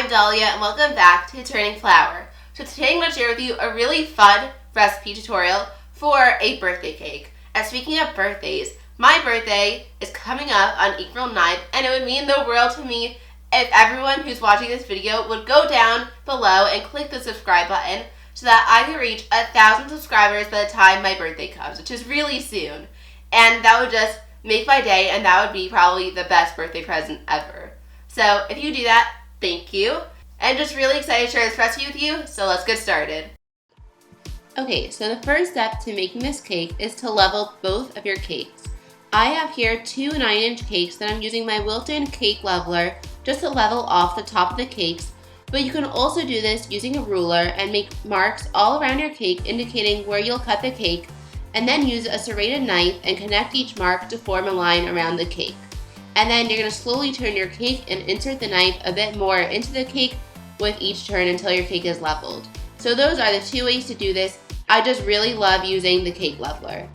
I'm Dalya and welcome back to Turning Flour. So today I'm going to share with you a really fun recipe tutorial for a birthday cake. And speaking of birthdays, my birthday is coming up on April 9th and it would mean the world to me if everyone who's watching this video would go down below and click the subscribe button so that I can reach 1,000 subscribers by the time my birthday comes, which is really soon. And that would just make my day, and that would be probably the best birthday present ever. So if you do that, thank you. And just really excited to share this recipe with you, so let's get started. Okay, so the first step to making this cake is to level both of your cakes. I have here two 9-inch cakes that I'm using my Wilton cake leveler just to level off the top of the cakes, but you can also do this using a ruler and make marks all around your cake indicating where you'll cut the cake, and then use a serrated knife and connect each mark to form a line around the cake. And then you're going to slowly turn your cake and insert the knife a bit more into the cake with each turn until your cake is leveled. So those are the two ways to do this. I just really love using the cake leveler.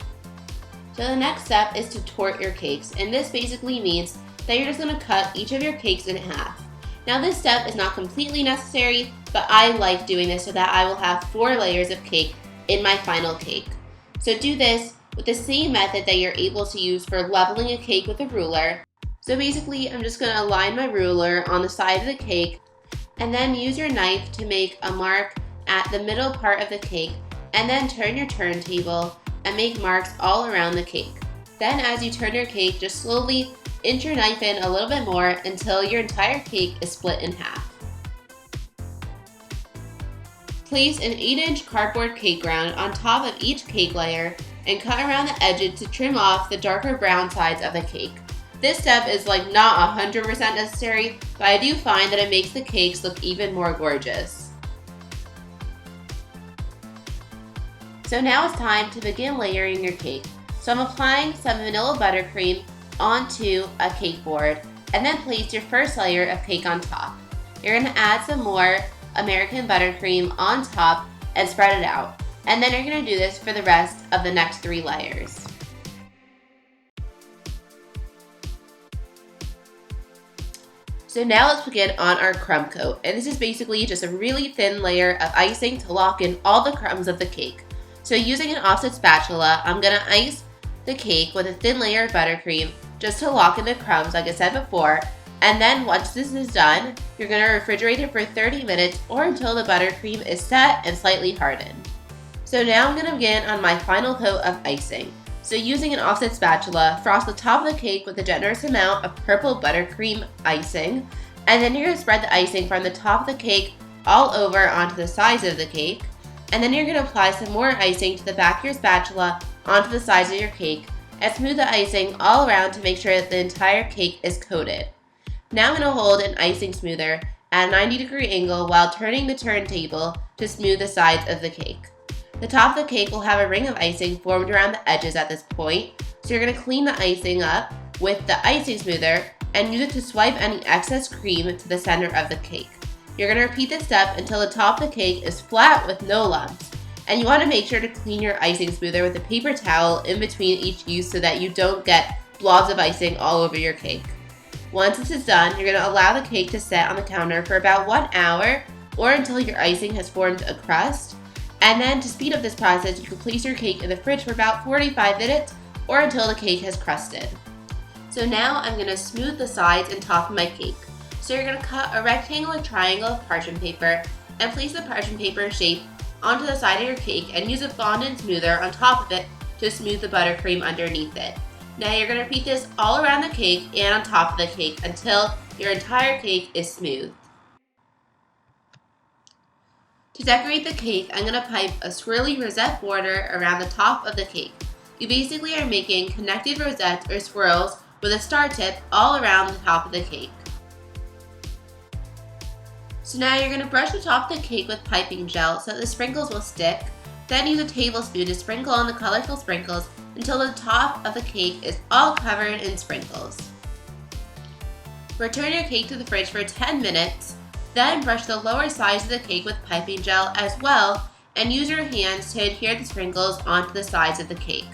So the next step is to tort your cakes, and this basically means that you're just going to cut each of your cakes in half. Now this step is not completely necessary, but I like doing this so that I will have 4 layers of cake in my final cake. So do this with the same method that you're able to use for leveling a cake with a ruler. So basically, I'm just going to align my ruler on the side of the cake and then use your knife to make a mark at the middle part of the cake, and then turn your turntable and make marks all around the cake. Then as you turn your cake, just slowly inch your knife in a little bit more until your entire cake is split in half. Place an 8-inch cardboard cake round on top of each cake layer and cut around the edges to trim off the darker brown sides of the cake. This step is not 100% necessary, but I do find that it makes the cakes look even more gorgeous. So now it's time to begin layering your cake. So I'm applying some vanilla buttercream onto a cake board and then place your first layer of cake on top. You're going to add some more American buttercream on top and spread it out. And then you're going to do this for the rest of the next 3 layers. So now let's begin on our crumb coat. And this is basically just a really thin layer of icing to lock in all the crumbs of the cake. So using an offset spatula, I'm going to ice the cake with a thin layer of buttercream just to lock in the crumbs like I said before. And then once this is done, you're going to refrigerate it for 30 minutes or until the buttercream is set and slightly hardened. So now I'm going to begin on my final coat of icing. So using an offset spatula, frost the top of the cake with a generous amount of purple buttercream icing. And then you're going to spread the icing from the top of the cake all over onto the sides of the cake. And then you're going to apply some more icing to the back of your spatula onto the sides of your cake and smooth the icing all around to make sure that the entire cake is coated. Now I'm going to hold an icing smoother at a 90-degree angle while turning the turntable to smooth the sides of the cake. The top of the cake will have a ring of icing formed around the edges at this point, so you're going to clean the icing up with the icing smoother and use it to swipe any excess cream to the center of the cake. You're going to repeat this step until the top of the cake is flat with no lumps, and you want to make sure to clean your icing smoother with a paper towel in between each use so that you don't get blobs of icing all over your cake. Once this is done, you're going to allow the cake to set on the counter for about 1 hour or until your icing has formed a crust. And then to speed up this process, you can place your cake in the fridge for about 45 minutes or until the cake has crusted. So now I'm going to smooth the sides and top of my cake. So you're going to cut a rectangular triangle of parchment paper and place the parchment paper shape onto the side of your cake and use a fondant smoother on top of it to smooth the buttercream underneath it. Now you're going to repeat this all around the cake and on top of the cake until your entire cake is smooth. To decorate the cake, I'm going to pipe a swirly rosette border around the top of the cake. You basically are making connected rosettes or swirls with a star tip all around the top of the cake. So now you're going to brush the top of the cake with piping gel so that the sprinkles will stick. Then use a tablespoon to sprinkle on the colorful sprinkles until the top of the cake is all covered in sprinkles. Return your cake to the fridge for 10 minutes, then brush the lower sides of the cake with piping gel as well and use your hands to adhere the sprinkles onto the sides of the cake.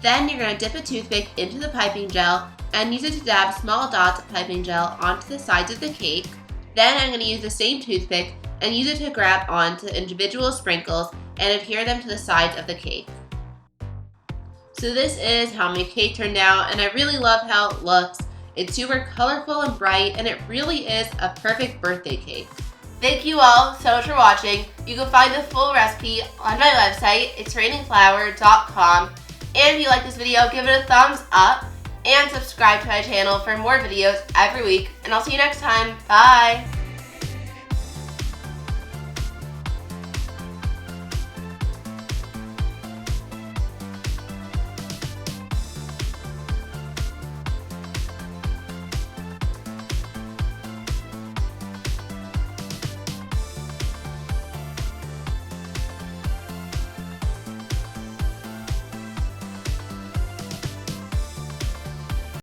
Then you're going to dip a toothpick into the piping gel and use it to dab small dots of piping gel onto the sides of the cake. Then I'm going to use the same toothpick and use it to grab onto individual sprinkles and adhere them to the sides of the cake. So this is how my cake turned out, and I really love how it looks. It's super colorful and bright, and it really is a perfect birthday cake. Thank you all so much for watching. You can find the full recipe on my website. It's rainingflour.com. And if you like this video, give it a thumbs up and subscribe to my channel for more videos every week. And I'll see you next time. Bye!